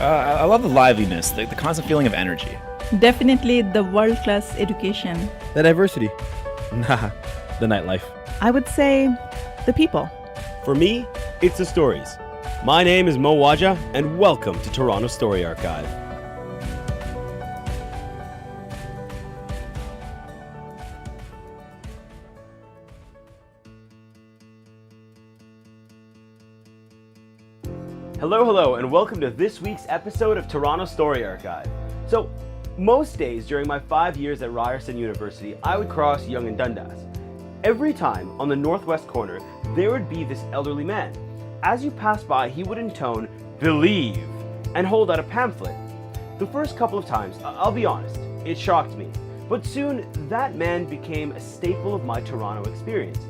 I love the liveliness, the constant feeling of energy. Definitely the world-class education. The diversity. Nah, the nightlife. I would say the people. For me, it's the stories. My name is Waja, and welcome to Toronto Story Archive. Hello, and welcome to this week's episode of Toronto Story Archive. So, most days during my 5 years at Ryerson University, I would cross Yonge and Dundas. Every time on the northwest corner, there would be this elderly man. As you passed by, he would intone, "Believe," and hold out a pamphlet. The first couple of times, I'll be honest, it shocked me. But soon, that man became a staple of my Toronto experience.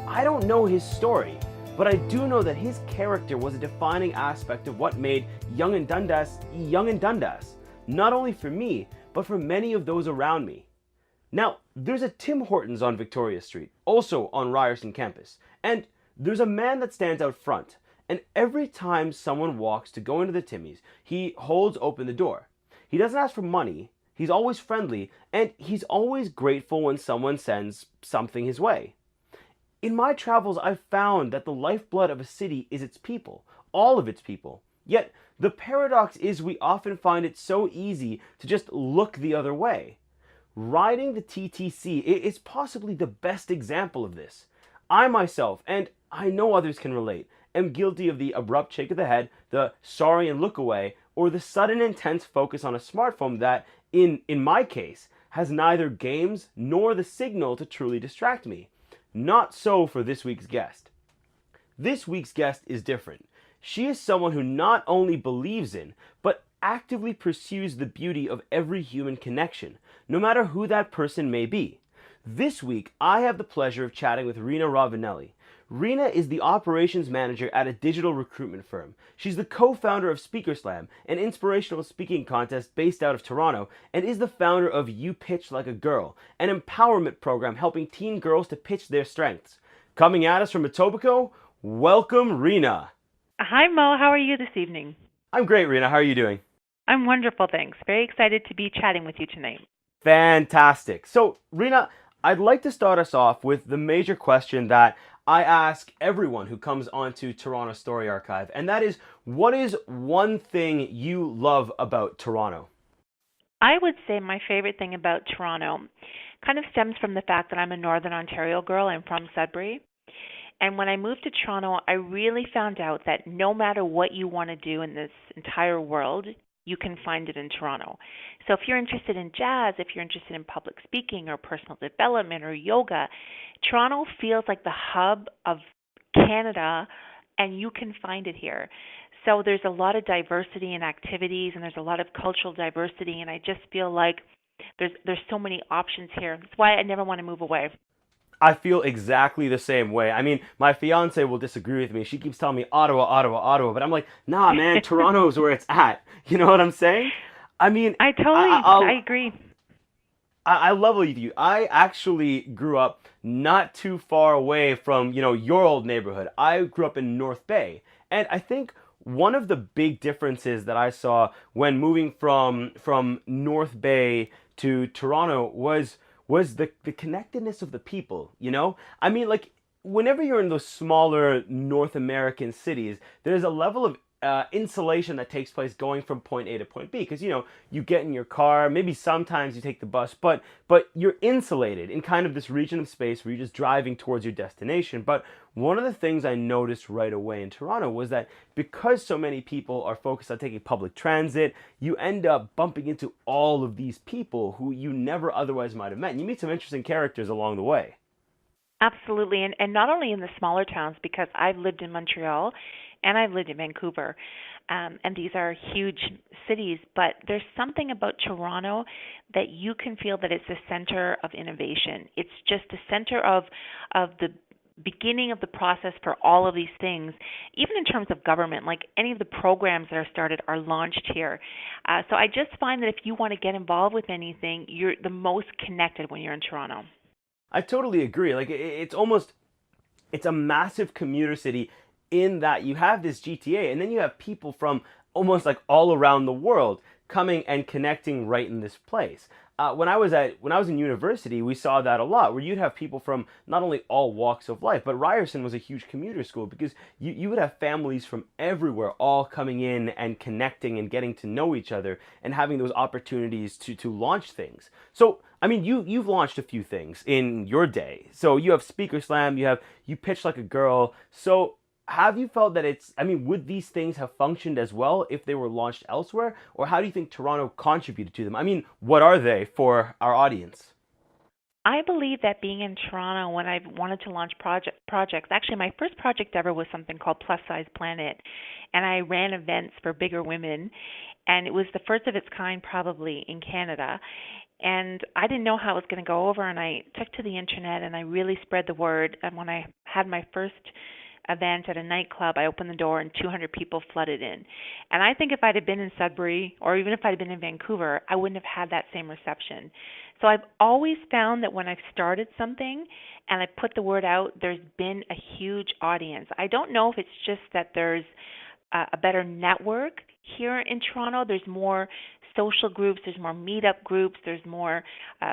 I don't know his story, but I do know that his character was a defining aspect of what made Yonge and Dundas, not only for me, but for many of those around me. Now, there's a Tim Hortons on Victoria Street, also on Ryerson campus, and there's a man that stands out front, and every time someone walks to go into the Timmy's, he holds open the door. He doesn't ask for money, he's always friendly, and he's always grateful when someone sends something his way. In my travels, I've found that the lifeblood of a city is its people, all of its people. Yet, the paradox is we often find it so easy to just look the other way. Riding the TTC is possibly the best example of this. I myself, and I know others can relate, am guilty of the abrupt shake of the head, the sorry and look away, or the sudden intense focus on a smartphone that, in my case, has neither games nor the signal to truly distract me. Not so for this week's guest. This week's guest is different. She is someone who not only believes in, but actively pursues the beauty of every human connection, no matter who that person may be. This week, I have the pleasure of chatting with Rina Rovinelli. Rina is the operations manager at a digital recruitment firm. She's the co-founder of Speaker Slam, an inspirational speaking contest based out of Toronto, and is the founder of You Pitch Like a Girl, an empowerment program helping teen girls to pitch their strengths. Coming at us from Etobicoke, welcome Rina. Hi Mo, how are you this evening? I'm great, Rina. How are you doing? I'm wonderful, thanks. Very excited to be chatting with you tonight. Fantastic. So, Rina, I'd like to start us off with the major question that I ask everyone who comes onto Toronto Story Archive, and that is, what is one thing you love about Toronto? I would say my favorite thing about Toronto kind of stems from the fact that I'm a Northern Ontario girl. I'm from Sudbury. And when I moved to Toronto, I really found out that no matter what you want to do in this entire world, you can find it in Toronto. So if you're interested in jazz, if you're interested in public speaking or personal development or yoga, Toronto feels like the hub of Canada, and you can find it here. So there's a lot of diversity in activities, and there's a lot of cultural diversity, and I just feel like there's so many options here. That's why I never want to move away. I feel exactly the same way. I mean, my fiance will disagree with me. She keeps telling me Ottawa, Ottawa, Ottawa, but I'm like, nah, man, Toronto's where it's at. You know what I'm saying? I mean, I agree. I level with you. I actually grew up not too far away from, your old neighborhood. I grew up in North Bay. And I think one of the big differences that I saw when moving from North Bay to Toronto was the connectedness of the people, I mean, like, whenever you're in those smaller North American cities, there's a level of insulation that takes place going from point A to point B, because you get in your car, maybe sometimes you take the bus, but you're insulated in kind of this region of space where you're just driving towards your destination. But one of the things I noticed right away in Toronto was that because so many people are focused on taking public transit, you end up bumping into all of these people who you never otherwise might have met, and you meet some interesting characters along the way. Absolutely, and not only in the smaller towns, because I've lived in Montreal and I've lived in Vancouver, and these are huge cities, but there's something about Toronto that you can feel that it's the center of innovation. It's just the center of the beginning of the process for all of these things, even in terms of government, like any of the programs that are started are launched here. So I just find that if you want to get involved with anything, you're the most connected when you're in Toronto. I totally agree. Like, it's a massive commuter city in that you have this GTA, and then you have people from almost like all around the world coming and connecting right in this place. When I was in university, we saw that a lot, where you'd have people from not only all walks of life, but Ryerson was a huge commuter school because you would have families from everywhere all coming in and connecting and getting to know each other and having those opportunities to launch things. So I mean, you've launched a few things in your day. So you have Speaker Slam, you pitch like a girl. So have you felt that would these things have functioned as well if they were launched elsewhere? Or how do you think Toronto contributed to them? I mean, what are they for our audience? I believe that being in Toronto, when I wanted to launch projects, actually my first project ever was something called Plus Size Planet, and I ran events for bigger women, and it was the first of its kind probably in Canada. And I didn't know how it was going to go over, and I took to the internet and I really spread the word. And when I had my first event at a nightclub, I opened the door and 200 people flooded in. And I think if I'd have been in Sudbury, or even if I'd have been in Vancouver, I wouldn't have had that same reception. So I've always found that when I've started something and I put the word out, there's been a huge audience. I don't know if it's just that there's a better network here in Toronto. There's more social groups, there's more meetup groups, there's more,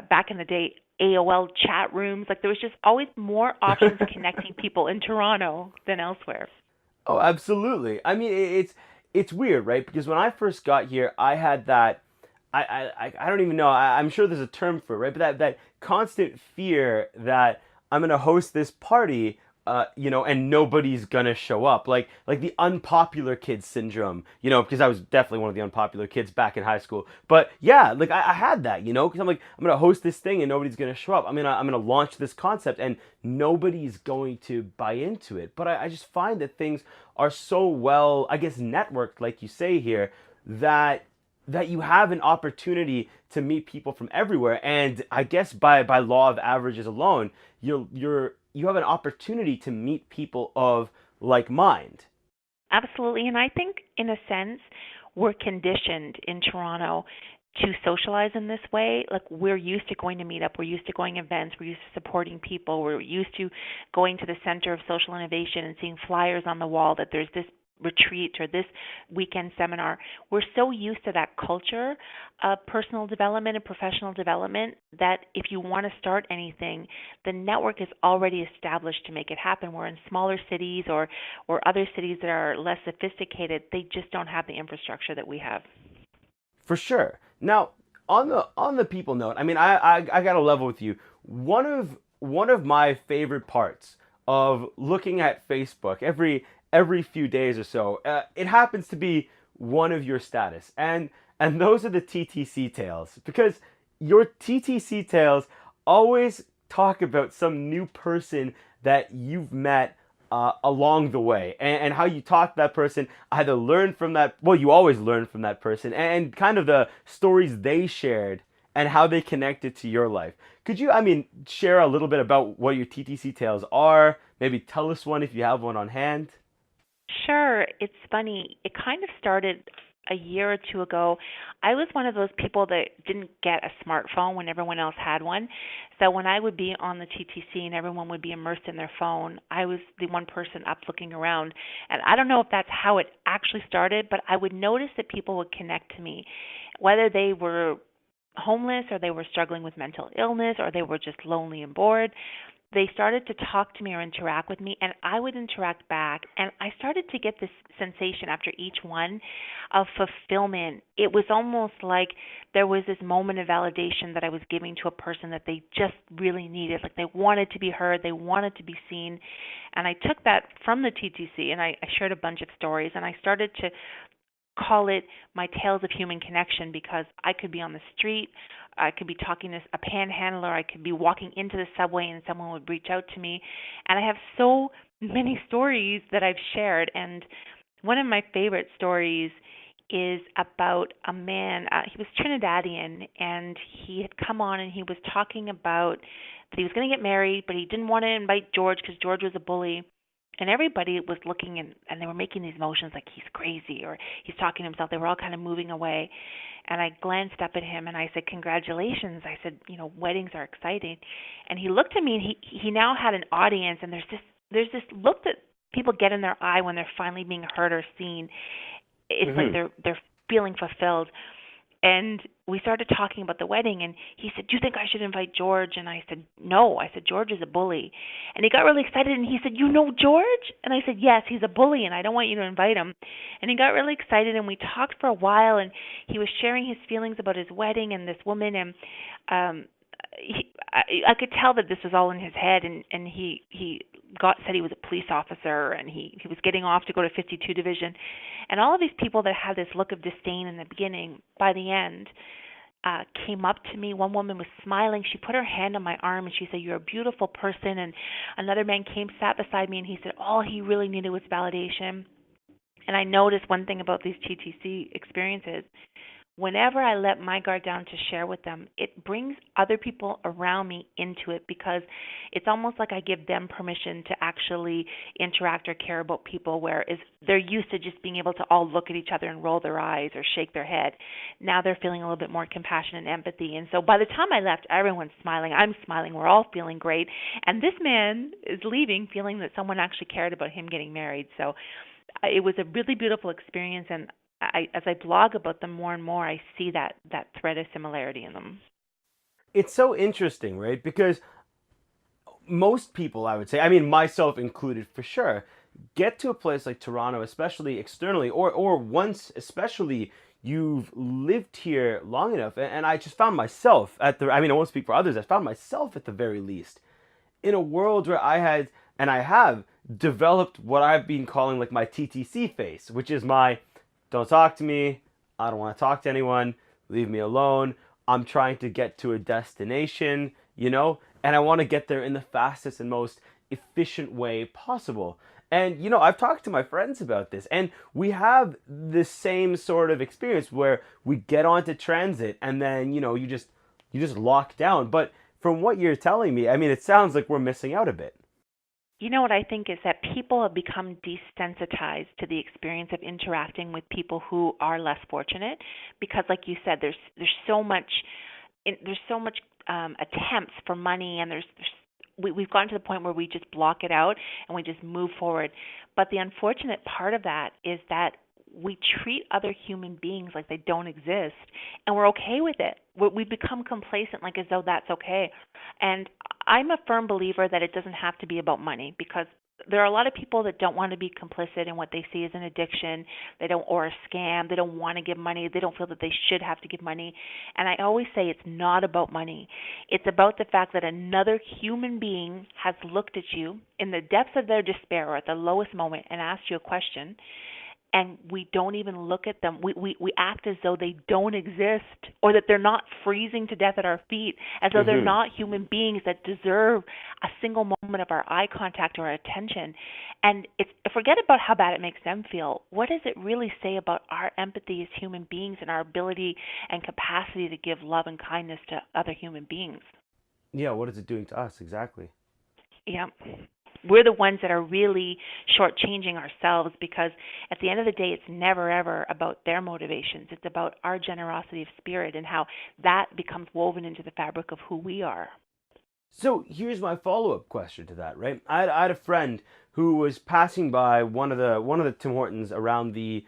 back in the day, AOL chat rooms. Like there was just always more options connecting people in Toronto than elsewhere. Oh, absolutely. I mean, it's weird, right? Because when I first got here, I had that. I don't even know. I'm sure there's a term for it, right? But that constant fear that I'm gonna host this party, and nobody's gonna show up, like the unpopular kid syndrome, because I was definitely one of the unpopular kids back in high school. But yeah, like I had that, because I'm like, I'm gonna host this thing and nobody's gonna show up. I'm gonna launch this concept and nobody's going to buy into it. But I just find that things are so well, I guess, networked, like you say here, that you have an opportunity to meet people from everywhere. And I guess by law of averages alone, you have an opportunity to meet people of like mind. Absolutely. And I think, in a sense, we're conditioned in Toronto to socialize in this way. Like we're used to going to meet up, we're used to going to events, we're used to supporting people, we're used to going to the Center of Social Innovation and seeing flyers on the wall that there's this retreat or this weekend seminar. We're so used to that culture of personal development and professional development that if you want to start anything, the network is already established to make it happen. We're in smaller cities or other cities that are less sophisticated. They just don't have the infrastructure that we have. For sure. Now, on the people note, I mean, I got to level with you. One of my favorite parts of looking at Facebook every few days or so, it happens to be one of your status, and those are the TTC tales, because your TTC tales always talk about some new person that you've met along the way, and how you talk to that person, either learn from that, well, you always learn from that person, and kind of the stories they shared and how they connected to your life. Could you, share a little bit about what your TTC tales are? Maybe tell us one if you have one on hand. Sure. It's funny. It kind of started a year or two ago. I was one of those people that didn't get a smartphone when everyone else had one. So when I would be on the TTC and everyone would be immersed in their phone, I was the one person up looking around. And I don't know if that's how it actually started, but I would notice that people would connect to me, whether they were homeless or they were struggling with mental illness or they were just lonely and bored. They started to talk to me or interact with me, and I would interact back. And I started to get this sensation after each one of fulfillment. It was almost like there was this moment of validation that I was giving to a person that they just really needed. Like they wanted to be heard, they wanted to be seen. And I took that from the TTC, and I shared a bunch of stories, and I started to call it my tales of human connection, because I could be on the street, I could be talking to a panhandler, I could be walking into the subway and someone would reach out to me. And I have so many stories that I've shared. And one of my favorite stories is about a man, he was Trinidadian, and he had come on and he was talking about that he was going to get married, but he didn't want to invite George because George was a bully. And everybody was looking and they were making these motions like he's crazy or he's talking to himself. They were all kind of moving away. And I glanced up at him and I said, "Congratulations." I said, weddings are exciting. And he looked at me and he now had an audience, and there's this look that people get in their eye when they're finally being heard or seen. It's like they're feeling fulfilled. And we started talking about the wedding, and he said, "Do you think I should invite George?" And I said, "No." I said, "George is a bully." And he got really excited, and he said, "You know George?" And I said, "Yes, he's a bully, and I don't want you to invite him." And he got really excited, and we talked for a while, and he was sharing his feelings about his wedding and this woman, and I could tell that this was all in his head, and he said he was a police officer, and he was getting off to go to 52 Division, and all of these people that had this look of disdain in the beginning, by the end, came up to me. One woman was smiling. She put her hand on my arm and she said, "You're a beautiful person." And another man came, sat beside me, and he said all he really needed was validation. And I noticed one thing about these TTC experiences. Whenever I let my guard down to share with them, it brings other people around me into it, because it's almost like I give them permission to actually interact or care about people, whereas they're used to just being able to all look at each other and roll their eyes or shake their head. Now they're feeling a little bit more compassion and empathy. And so by the time I left, everyone's smiling. I'm smiling. We're all feeling great. And this man is leaving feeling that someone actually cared about him getting married. So it was a really beautiful experience, and as I blog about them more and more, I see that thread of similarity in them. It's so interesting, right? Because most people, I would say, I mean, myself included for sure, get to a place like Toronto, especially externally, or once, especially, you've lived here long enough. And I just found myself I won't speak for others, I found myself at the very least in a world where I had, and I have, developed what I've been calling like my TTC face, which is my "don't talk to me, I don't want to talk to anyone, leave me alone, I'm trying to get to a destination, and I want to get there in the fastest and most efficient way possible." And, I've talked to my friends about this, and we have the same sort of experience where we get onto transit and then, you just lock down. But from what you're telling me, I mean, it sounds like we're missing out a bit. You know what I think is that people have become desensitized to the experience of interacting with people who are less fortunate, because, like you said, there's so much attempts for money, and we've gotten to the point where we just block it out and we just move forward. But the unfortunate part of that is that we treat other human beings like they don't exist, and we're okay with it. We become complacent, like as though that's okay. And I'm a firm believer that it doesn't have to be about money, because there are a lot of people that don't want to be complicit in what they see as an addiction, or a scam. They don't want to give money. They don't feel that they should have to give money. And I always say it's not about money. It's about the fact that another human being has looked at you in the depths of their despair or at the lowest moment and asked you a question, and we don't even look at them. We act as though they don't exist, or that they're not freezing to death at our feet, as though they're not human beings that deserve a single moment of our eye contact or our attention. And forget about how bad it makes them feel. What does it really say about our empathy as human beings and our ability and capacity to give love and kindness to other human beings? Yeah, what is it doing to us exactly? Yeah. We're the ones that are really shortchanging ourselves, because at the end of the day, it's never, ever about their motivations. It's about our generosity of spirit and how that becomes woven into the fabric of who we are. So here's my follow-up question to that, right? I had a friend who was passing by one of the Tim Hortons around the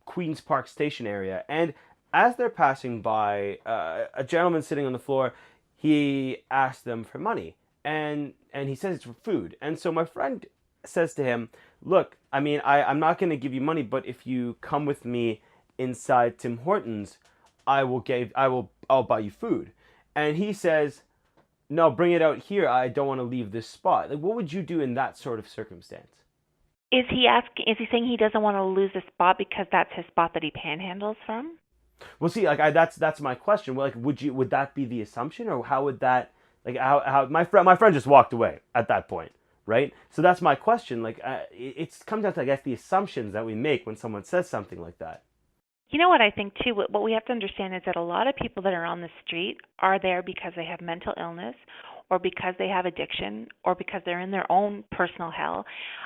Queen's Park Station area, and as they're passing by, a gentleman sitting on the floor, he asked them for money. And he says it's for food. And so my friend says to him, "Look, I mean, I'm not going to give you money, but if you come with me inside Tim Hortons, I'll buy you food." And he says, "No, bring it out here. I don't want to leave this spot." Like, what would you do in that sort of circumstance? Is he saying he doesn't want to lose the spot because that's his spot that he panhandles from? Well, see, like that's my question. Well, like, would that be the assumption, or how would that? Like how my friend just walked away at that point, right? So that's my question. Like it comes down to, I guess, the assumptions that we make when someone says something like that. You know what I think too? What we have to understand is that a lot of people that are on the street are there because they have mental illness, or because they have addiction, or because they're in their own personal hell.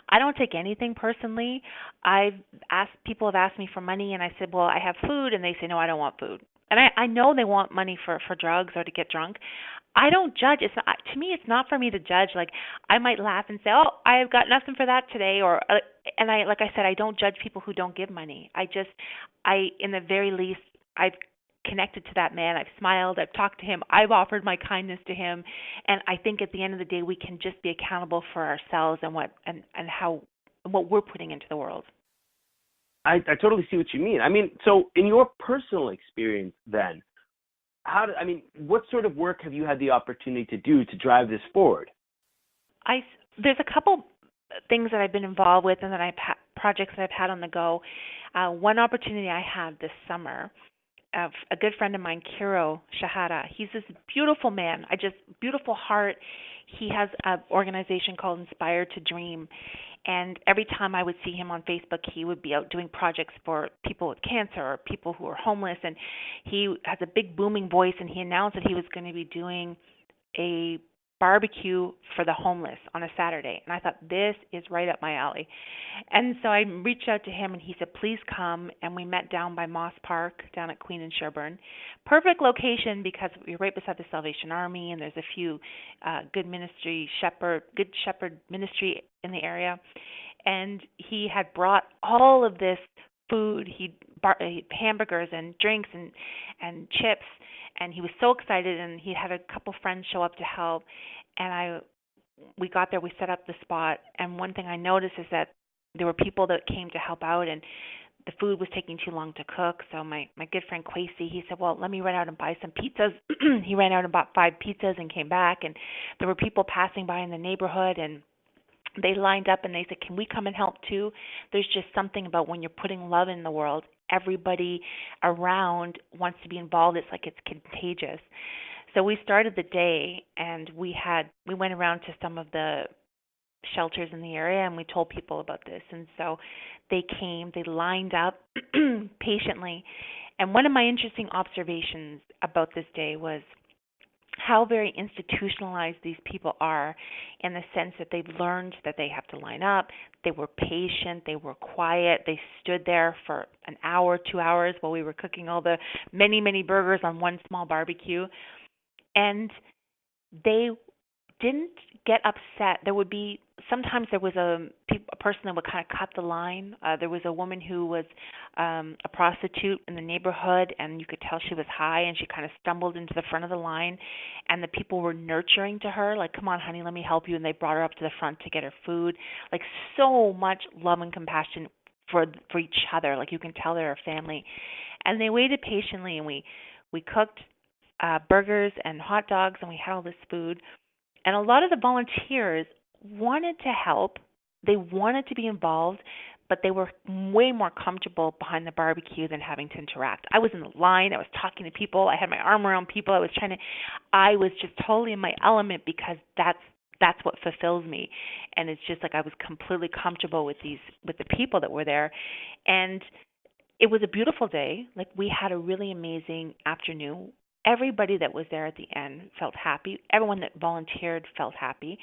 I don't take anything personally. People have asked me for money, and I said, "Well, I have food," and they say, "No, I don't want food." And I know they want money for drugs or to get drunk. I don't judge. It's not, to me, it's not for me to judge. Like, I might laugh and say, "Oh, I've got nothing for that today," or and I, like I said, I don't judge people who don't give money. In the very least, I've connected to that man. I've smiled. I've talked to him. I've offered my kindness to him, and I think at the end of the day, we can just be accountable for ourselves and what we're putting into the world. I totally see what you mean. I mean, so in your personal experience, then, what sort of work have you had the opportunity to do to drive this forward? There's a couple things that I've been involved with, and that projects that I've had on the go. One opportunity I had this summer, of a good friend of mine, Kiro Shahada. He's this beautiful man, beautiful heart. He has an organization called Inspire to Dream, and every time I would see him on Facebook, he would be out doing projects for people with cancer or people who are homeless, and he has a big booming voice, and he announced that he was going to be doing a barbecue for the homeless on a Saturday. And I thought, this is right up my alley. And so I reached out to him, and he said, please come. And we met down by Moss Park, down at Queen and Sherbourne. Perfect location because we're right beside the Salvation Army, and there's a few Good Shepherd ministry in the area. And he had brought all of this food. He hamburgers and drinks and chips, and he was so excited, and he had a couple friends show up to help. And we got there, we set up the spot, and one thing I noticed is that there were people that came to help out, and the food was taking too long to cook. So my good friend Kwesi, he said, well, let me run out and buy some pizzas. He ran out and bought 5 pizzas and came back, and there were people passing by in the neighborhood, and they lined up and they said, can we come and help too? There's just something about when you're putting love in the world, everybody around wants to be involved. It's like it's contagious. So we started the day, and we went around to some of the shelters in the area, and we told people about this. And so they came, they lined up patiently. And one of my interesting observations about this day was how very institutionalized these people are, in the sense that they've learned that they have to line up. They were patient, they were quiet, they stood there for an hour, 2 hours while we were cooking all the many, many burgers on one small barbecue. And they didn't get upset. Sometimes there was a person that would kind of cut the line. There was a woman who was a prostitute in the neighborhood, and you could tell she was high, and she kind of stumbled into the front of the line, and the people were nurturing to her, like, come on, honey, let me help you, and they brought her up to the front to get her food. Like, so much love and compassion for each other. Like, you can tell they're a family. And they waited patiently, and we cooked burgers and hot dogs, and we had all this food. And a lot of the volunteers wanted to help. They wanted to be involved, but they were way more comfortable behind the barbecue than having to interact. I was in the line. I was talking to people. I had my arm around people. I was just totally in my element, because that's what fulfills me. And it's just like I was completely comfortable with the people that were there. And it was a beautiful day. Like, we had a really amazing afternoon. Everybody that was there at the end felt happy. Everyone that volunteered felt happy.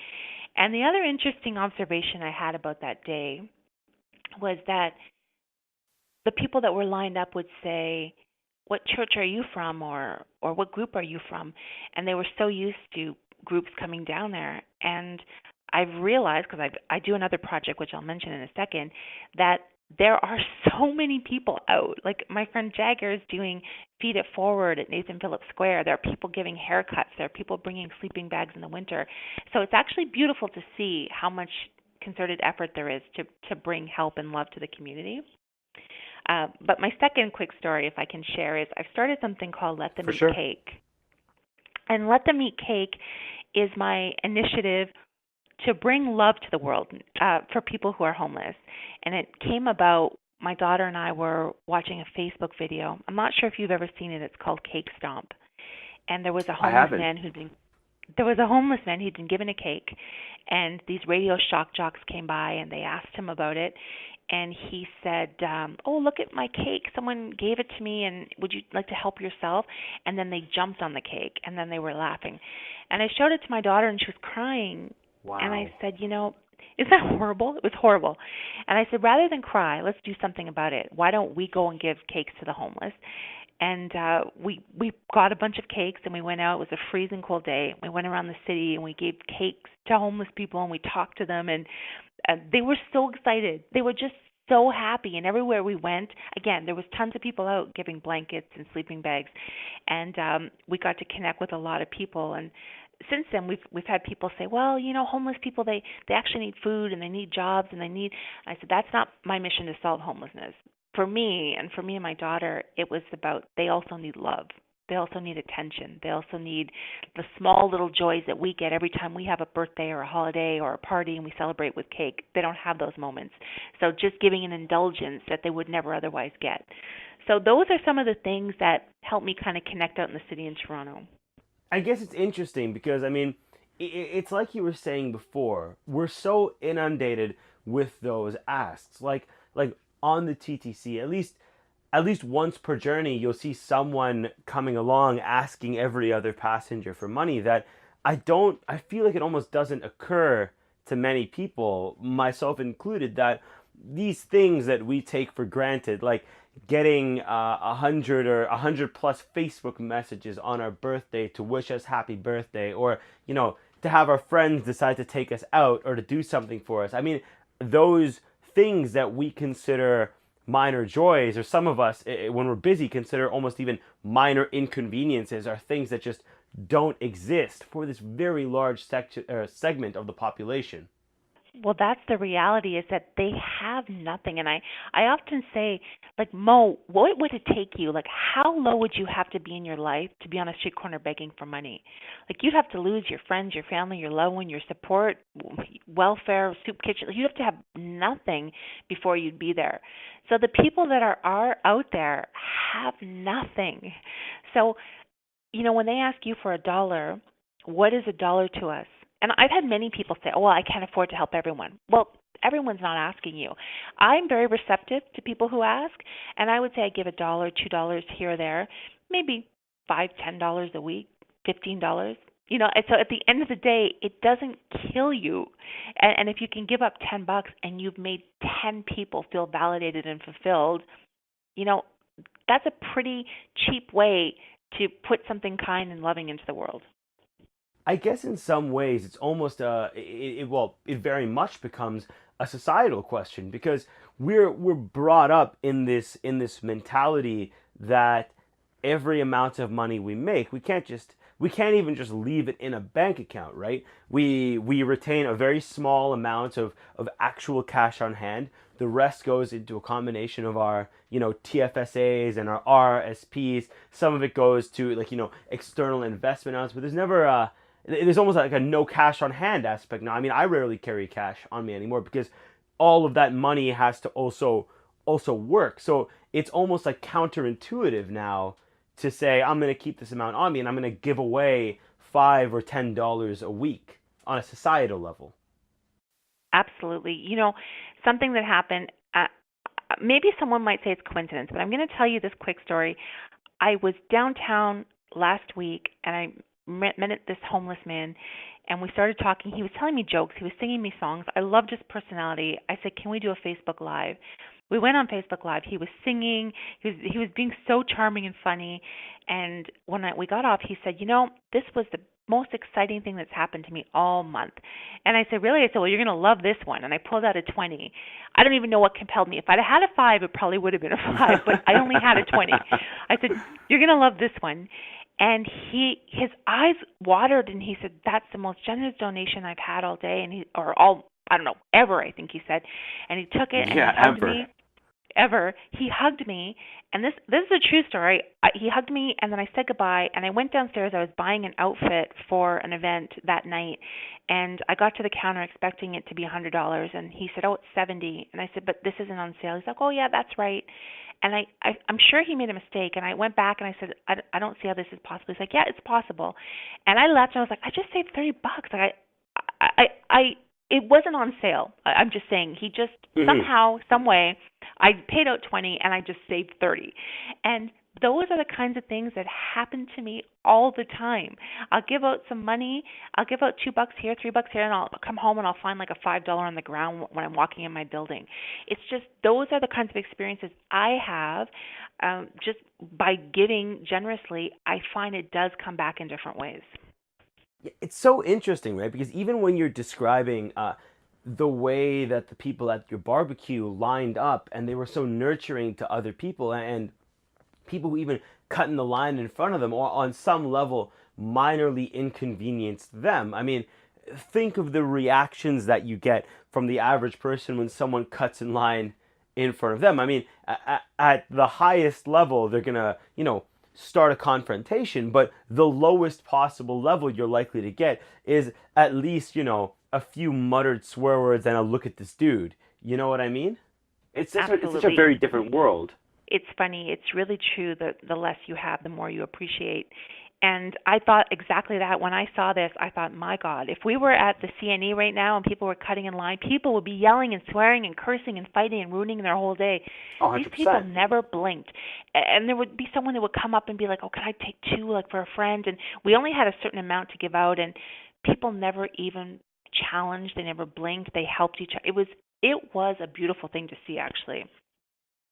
And the other interesting observation I had about that day was that the people that were lined up would say, what church are you from, or what group are you from? And they were so used to groups coming down there. And I've realized, because I do another project, which I'll mention in a second, that there are so many people out. Like, my friend Jagger is doing Feed It Forward at Nathan Phillips Square. There are people giving haircuts. There are people bringing sleeping bags in the winter. So it's actually beautiful to see how much concerted effort there is to bring help and love to the community. But my second quick story, if I can share, is I've started something called Let Them Eat Cake. And Let Them Eat Cake is my initiative to bring love to the world for people who are homeless. And it came about, my daughter and I were watching a Facebook video. I'm not sure if you've ever seen it. It's called Cake Stomp. And there was a homeless man who'd been given a cake, and these radio shock jocks came by and they asked him about it. And he said, oh, look at my cake. Someone gave it to me, and would you like to help yourself? And then they jumped on the cake, and then they were laughing. And I showed it to my daughter, and she was crying. Wow. And I said, isn't that horrible? It was horrible. And I said, rather than cry, let's do something about it. Why don't we go and give cakes to the homeless? And we got a bunch of cakes and we went out. It was a freezing cold day. We went around the city and we gave cakes to homeless people and we talked to them, and they were so excited. They were just so happy. And everywhere we went, again, there was tons of people out giving blankets and sleeping bags, and we got to connect with a lot of people. And since then, we've had people say, well, homeless people, they actually need food and they need jobs and they need. I said, that's not my mission to solve homelessness. For me and my daughter, it was about they also need love. They also need attention. They also need the small little joys that we get every time we have a birthday or a holiday or a party and we celebrate with cake. They don't have those moments. So just giving an indulgence that they would never otherwise get. So those are some of the things that help me kind of connect out in the city in Toronto. I guess it's interesting because, it's like you were saying before, we're so inundated with those asks. Like on the TTC, at least once per journey, you'll see someone coming along asking every other passenger for money that I feel like it almost doesn't occur to many people, myself included, that these things that we take for granted, like getting 100 or 100 plus Facebook messages on our birthday to wish us happy birthday, or, to have our friends decide to take us out or to do something for us. Those things that we consider minor joys, or some of us, when we're busy, consider almost even minor inconveniences, are things that just don't exist for this very large segment of the population. Well, that's the reality, is that they have nothing. And I often say, like, Mo, what would it take you? Like, how low would you have to be in your life to be on a street corner begging for money? Like, you'd have to lose your friends, your family, your loved one, your support, welfare, soup kitchen. You'd have to have nothing before you'd be there. So the people that are out there have nothing. So, when they ask you for $1, what is $1 to us? And I've had many people say, oh, well, I can't afford to help everyone. Well, everyone's not asking you. I'm very receptive to people who ask, and I would say I give $1, $2 here or there, maybe $5, $10 a week, $15. And so at the end of the day, it doesn't kill you. And if you can give up $10 and you've made 10 people feel validated and fulfilled, that's a pretty cheap way to put something kind and loving into the world. I guess in some ways it's almost it very much becomes a societal question, because we're brought up in this mentality that every amount of money we make, we can't even just leave it in a bank account, right? We retain a very small amount of actual cash on hand. The rest goes into a combination of our, TFSAs and our RSPs. Some of it goes to external investment accounts, but there's almost like a no cash on hand aspect now. I rarely carry cash on me anymore because all of that money has to also work. So it's almost like counterintuitive now to say, I'm going to keep this amount on me and I'm going to give away $5 or $10 a week on a societal level. Absolutely. Something that happened, maybe someone might say it's coincidence, but I'm going to tell you this quick story. I was downtown last week and I met this homeless man, and we started talking. He was telling me jokes. He was singing me songs. I loved his personality. I said, can we do a Facebook Live? We went on Facebook Live. He was singing. He was being so charming and funny. And when we got off, he said, this was the most exciting thing that's happened to me all month. And I said, really? I said, well, you're going to love this one. And I pulled out a 20. I don't even know what compelled me. If I'd had a 5, it probably would have been a 5, but I only had a 20. I said, you're going to love this one. And his eyes watered, and he said, that's the most generous donation I've had all day, ever, I think he said. And he took it and he hugged me. Ever. He hugged me, and this is a true story. He hugged me, and then I said goodbye, and I went downstairs. I was buying an outfit for an event that night, and I got to the counter expecting it to be $100, and he said, oh, it's $70. And I said, but this isn't on sale. He's like, oh, yeah, that's right. And I'm sure he made a mistake, and I went back and I said, I don't see how this is possible. He's like, yeah, it's possible. And I left, and I was like, I just saved $30. Like it wasn't on sale. I'm just saying, he just somehow, some way, I paid out 20 and I just saved 30. And those are the kinds of things that happen to me all the time. I'll give out some money. I'll give out $2 here, $3 here, and I'll come home and I'll find like a $5 on the ground when I'm walking in my building. It's just those are the kinds of experiences I have. Just by giving generously, I find it does come back in different ways. Yeah, it's so interesting, right? Because even when you're describing the way that the people at your barbecue lined up and they were so nurturing to other people and people who even cut in the line in front of them or on some level minorly inconvenienced them. I mean, think of the reactions that you get from the average person when someone cuts in line in front of them. I mean, at the highest level, they're going to, start a confrontation, but the lowest possible level you're likely to get is at least, a few muttered swear words and a look at this dude. You know what I mean? It's such a very different world. It's funny. It's really true that the less you have, the more you appreciate. And I thought exactly that when I saw this. I thought, my God, if we were at the CNE right now and people were cutting in line, people would be yelling and swearing and cursing and fighting and ruining their whole day. 100%. These people never blinked. And there would be someone that would come up and be like, oh, can I take two, like for a friend? And we only had a certain amount to give out, and people never even challenged. They never blinked. They helped each other. It was a beautiful thing to see, actually.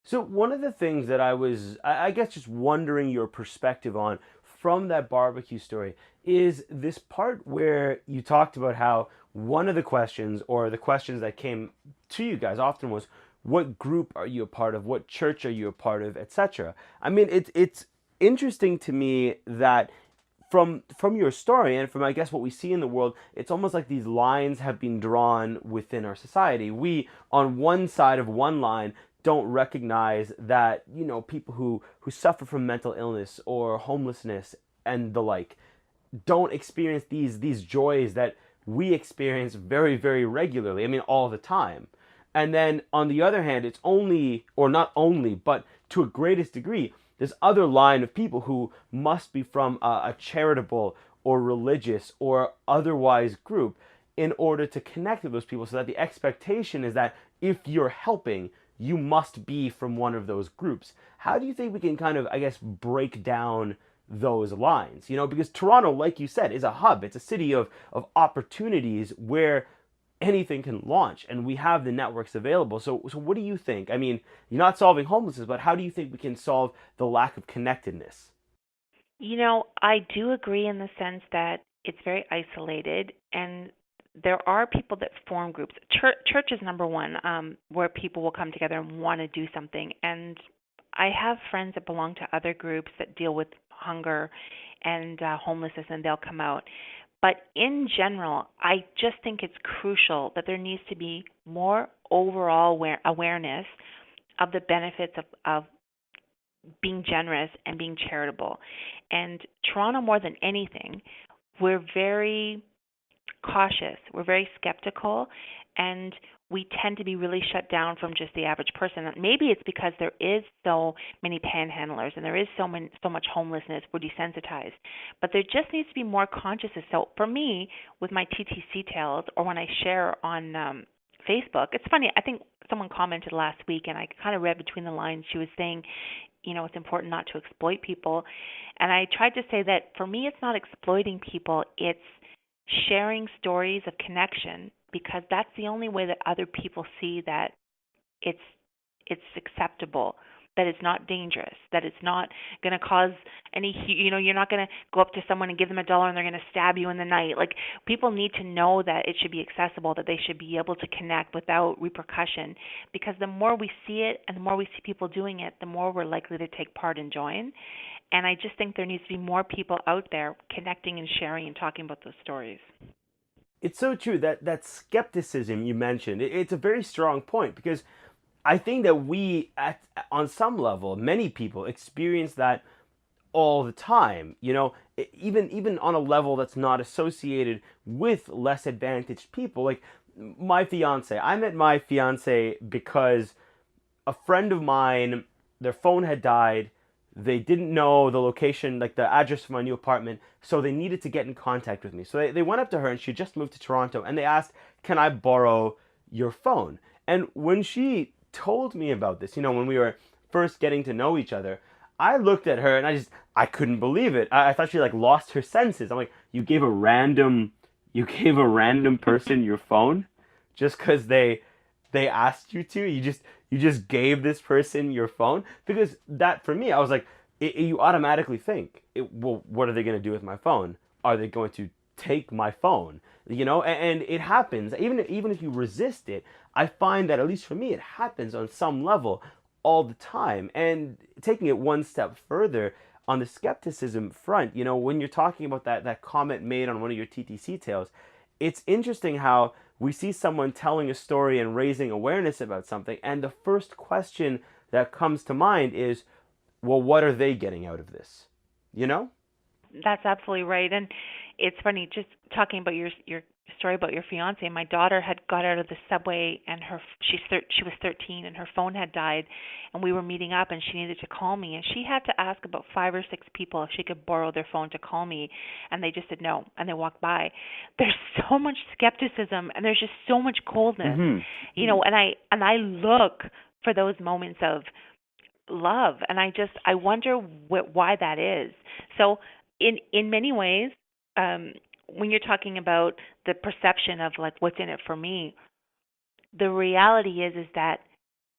So one of the things that I guess, just wondering your perspective on from that barbecue story is this part where you talked about how one of the questions, or the questions that came to you guys often, was, what group are you a part of? What church are you a part of, etc. I mean, it's interesting to me that from your story and from, I guess, what we see in the world, it's almost like these lines have been drawn within our society. We, on one side of one line, don't recognize that, people who suffer from mental illness or homelessness and the like don't experience these joys that we experience very, very regularly. I mean, all the time. And then on the other hand, it's only, or not only, but to a greatest degree, this other line of people who must be from a charitable or religious or otherwise group in order to connect with those people, so that the expectation is that if you're helping, you must be from one of those groups. How do you think we can kind of, I guess, break down those lines? Because Toronto, like you said, is a hub. It's a city of opportunities where anything can launch, and we have the networks available. So what do you think? I mean, you're not solving homelessness, but how do you think we can solve the lack of connectedness? I do agree in the sense that it's very isolated, and there are people that form groups. Church is number one, where people will come together and want to do something. And I have friends that belong to other groups that deal with hunger and homelessness, and they'll come out. But in general, I just think it's crucial that there needs to be more overall awareness of the benefits of being generous and being charitable. And Toronto, more than anything, we're very cautious. We're very skeptical, and we tend to be really shut down from just the average person. Maybe it's because there is so many panhandlers and there is so much homelessness. We're desensitized, but there just needs to be more consciousness. So for me, with my TTC tales, or when I share on Facebook, it's funny. I think someone commented last week, and I kind of read between the lines. She was saying, it's important not to exploit people, and I tried to say that for me, it's not exploiting people. It's sharing stories of connection, because that's the only way that other people see that it's acceptable, that it's not dangerous, that it's not going to cause any, you're not going to go up to someone and give them $1 and they're going to stab you in the night. Like, people need to know that it should be accessible, that they should be able to connect without repercussion, because the more we see it and the more we see people doing it, the more we're likely to take part and join. And I just think there needs to be more people out there connecting and sharing and talking about those stories. It's so true that skepticism you mentioned. It's a very strong point, because I think that we, on some level, many people experience that all the time. Even on a level that's not associated with less advantaged people. Like my fiance, I met my fiance because a friend of mine, their phone had died. They didn't know the location, like the address of my new apartment, so they needed to get in contact with me. So they went up to her, and she just moved to Toronto, and they asked, can I borrow your phone? And when she told me about this, when we were first getting to know each other, I looked at her and I couldn't believe it. I thought she like lost her senses. I'm like, you gave a random person your phone just because they asked you to. You just gave this person your phone, because that, for me, I was like, you automatically think, well, what are they going to do with my phone? Are they going to take my phone? And it happens. Even if you resist it, I find that, at least for me, it happens on some level all the time. And taking it one step further, on the skepticism front, when you're talking about that comment made on one of your TTC tales, it's interesting how we see someone telling a story and raising awareness about something, and the first question that comes to mind is, well, what are they getting out of this? You know? That's absolutely right. And it's funny, just talking about your story about your fiance. My daughter had got out of the subway, and she was 13, and her phone had died, and we were meeting up, and she needed to call me, and she had to ask about 5 or 6 people if she could borrow their phone to call me, and they just said no, and they walked by. There's so much skepticism, and there's just so much coldness, and I look for those moments of love, and I wonder why that is. So in many ways, when you're talking about the perception of like what's in it for me, the reality is that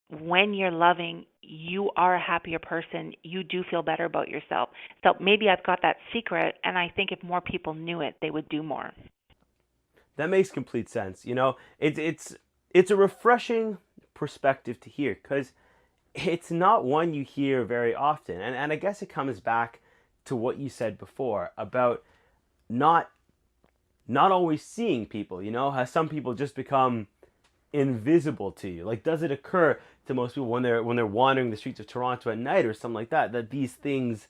when you're loving, you are a happier person. You do feel better about yourself. So maybe I've got that secret, and I think if more people knew it, they would do more. That makes complete sense. It's a refreshing perspective to hear, because it's not one you hear very often. And I guess it comes back to what you said before about not always seeing people, how some people just become invisible to you. Like, does it occur to most people when they're wandering the streets of Toronto at night or something like that these things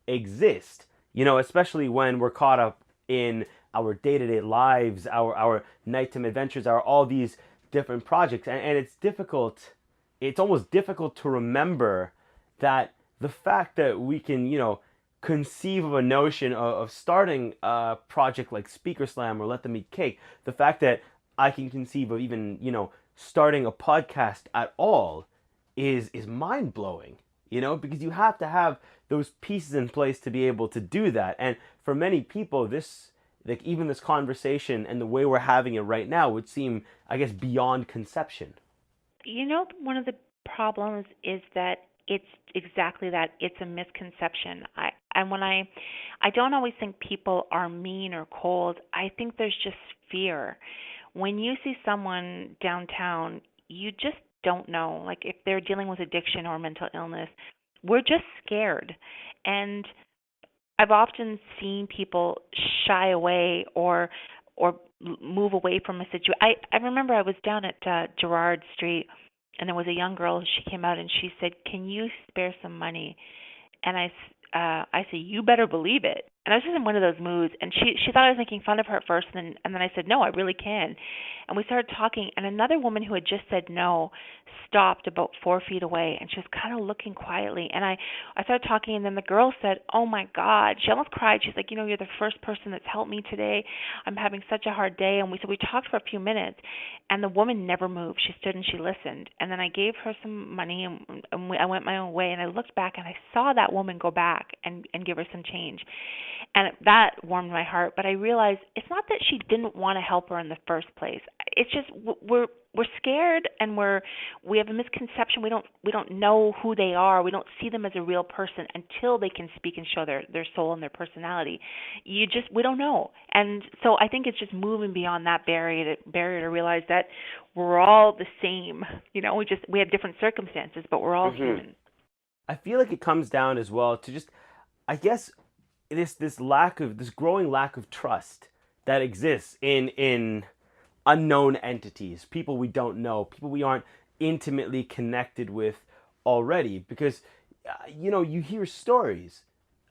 exist? Especially when we're caught up in our day-to-day lives, our nighttime adventures, all these different projects, and it's difficult. It's almost difficult to remember that the fact that we can, conceive of a notion of starting a project like Speaker Slam or Let Them Eat Cake, the fact that I can conceive of even, starting a podcast at all is mind-blowing, because you have to have those pieces in place to be able to do that. And for many people, even this conversation and the way we're having it right now would seem, I guess, beyond conception. One of the problems is that it's exactly that. It's a misconception. I don't always think people are mean or cold. I think there's just fear. When you see someone downtown, you just don't know. Like, if they're dealing with addiction or mental illness, we're just scared. And I've often seen people shy away or move away from a situation. I remember I was down at Gerrard Street, and there was a young girl. She came out and she said, "Can you spare some money?" And I said, "You better believe it." And I was just in one of those moods, and she thought I was making fun of her at first, and then I said, "No, I really can." And we started talking, and another woman who had just said no stopped about 4 feet away, and she was kind of looking quietly. And I started talking, and then the girl said, "Oh my God," she almost cried. She's like, "You're the first person that's helped me today. I'm having such a hard day." And we talked for a few minutes, and the woman never moved. She stood and she listened. And then I gave her some money, and I went my own way. And I looked back, and I saw that woman go back and give her some change. And that warmed my heart. But I realized it's not that she didn't want to help her in the first place. It's just we're scared, and we have a misconception. We don't know who they are. We don't see them as a real person until they can speak and show their soul and their personality. We don't know. And so I think it's just moving beyond that barrier to realize that we're all the same. We have different circumstances, but we're all human. I feel like it comes down as well to just, I guess, this growing lack of trust that exists in unknown entities, people we don't know, people we aren't intimately connected with already, because you hear stories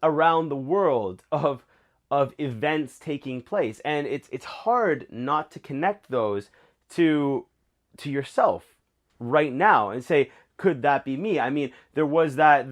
around the world of events taking place, and it's hard not to connect those to yourself right now and say, could that be me? I mean, there was that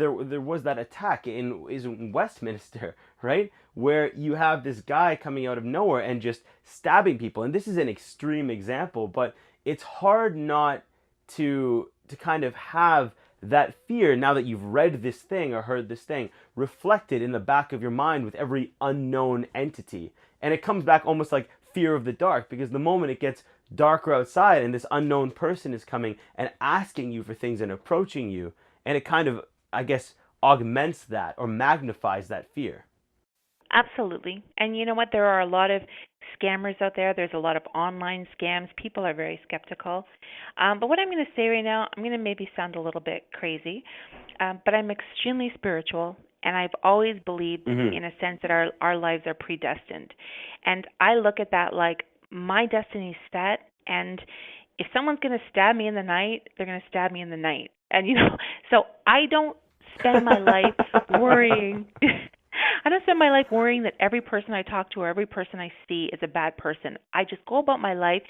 attack in Westminster, right? Where you have this guy coming out of nowhere and just stabbing people. And this is an extreme example, but it's hard not to kind of have that fear, now that you've read this thing or heard this thing, reflected in the back of your mind with every unknown entity. And it comes back almost like fear of the dark, because the moment it gets darker outside and this unknown person is coming and asking you for things and approaching you, and it kind of, I guess, augments that or magnifies that fear. Absolutely. And you know what? There are a lot of scammers out there. There's a lot of online scams. People are very skeptical. But what I'm going to say right now, I'm going to maybe sound a little bit crazy, but I'm extremely spiritual. And I've always believed in a sense that our lives are predestined. And I look at that like my destiny's set. And if someone's going to stab me in the night, they're going to stab me in the night. And, so I don't spend my life worrying. I don't spend my life worrying that every person I talk to or every person I see is a bad person. I just go about my life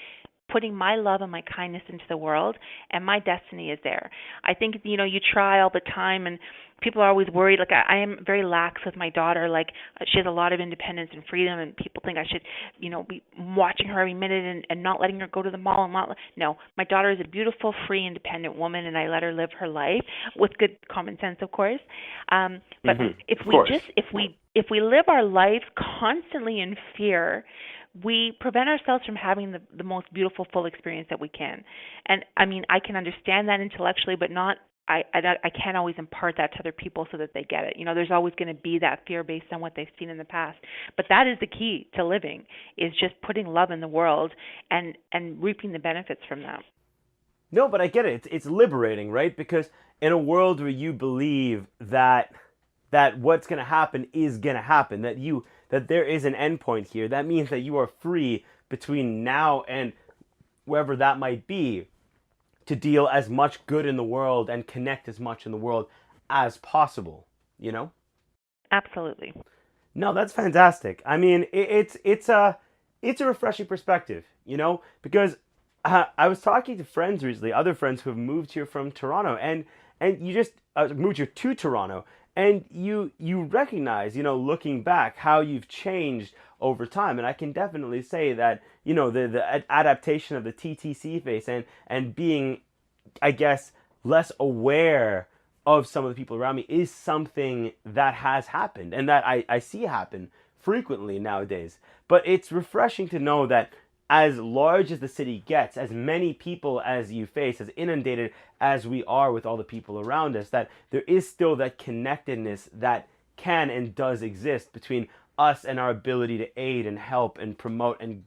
putting my love and my kindness into the world, and my destiny is there. I think, you try all the time, and people are always worried. Like, I am very lax with my daughter. Like, she has a lot of independence and freedom, and people think I should, be watching her every minute and not letting her go to the mall. No, my daughter is a beautiful, free, independent woman, and I let her live her life with good common sense, of course. But if we live our lives constantly in fear, we prevent ourselves from having the most beautiful, full experience that we can. And I mean, I can understand that intellectually, but I can't always impart that to other people so that they get it. There's always going to be that fear based on what they've seen in the past. But that is the key to living, is just putting love in the world and reaping the benefits from that. No, but I get it. It's liberating, right? Because in a world where you believe that what's going to happen is going to happen, that there is an endpoint here, that means that you are free between now and wherever that might be to deal as much good in the world and connect as much in the world as possible, Absolutely. No, that's fantastic. I mean, it's a refreshing perspective, because I was talking to friends recently, other friends who have moved here from Toronto, and you just moved here to Toronto, and you recognize, looking back, how you've changed over time. And I can definitely say that, the adaptation of the TTC face and being, I guess, less aware of some of the people around me is something that has happened and that I see happen frequently nowadays. But it's refreshing to know that as large as the city gets, as many people as you face, as inundated as we are with all the people around us, that there is still that connectedness that can and does exist between us and our ability to aid and help and promote and,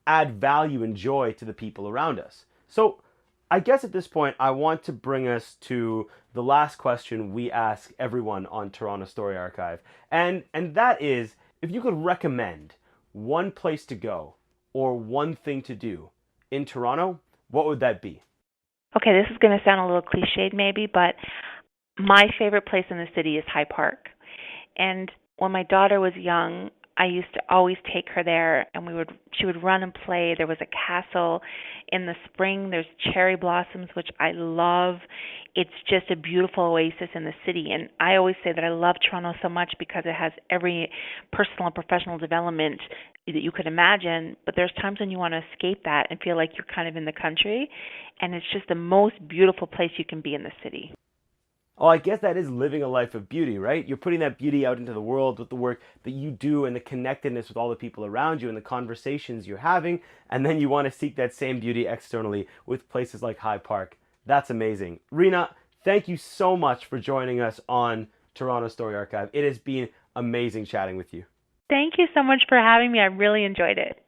add value and joy to the people around us. So I guess at this point, I want to bring us to the last question we ask everyone on Toronto Story Archive. And that is, if you could recommend one place to go or one thing to do in Toronto, what would that be? Okay, this is going to sound a little cliched maybe, but my favorite place in the city is High Park. And when my daughter was young, I used to always take her there, and she would run and play. There was a castle. In the spring, there's cherry blossoms, which I love. It's just a beautiful oasis in the city. And I always say that I love Toronto so much because it has every personal and professional development that you could imagine. But there's times when you want to escape that and feel like you're kind of in the country. And it's just the most beautiful place you can be in the city. Oh, I guess that is living a life of beauty, right? You're putting that beauty out into the world with the work that you do and the connectedness with all the people around you and the conversations you're having. And then you want to seek that same beauty externally with places like High Park. That's amazing. Rina, thank you so much for joining us on Toronto Story Archive. It has been amazing chatting with you. Thank you so much for having me. I really enjoyed it.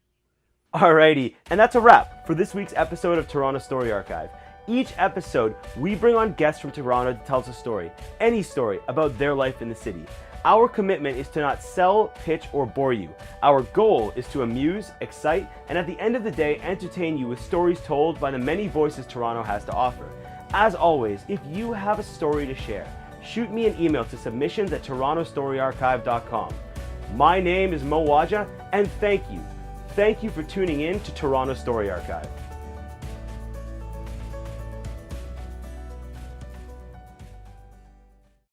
Alrighty, and that's a wrap for this week's episode of Toronto Story Archive. Each episode, we bring on guests from Toronto to tell us a story, any story about their life in the city. Our commitment is to not sell, pitch, or bore you. Our goal is to amuse, excite, and at the end of the day, entertain you with stories told by the many voices Toronto has to offer. As always, if you have a story to share, shoot me an email to submissions@torontostoryarchive.com. My name is Waja, and thank you. Thank you for tuning in to Toronto Story Archive.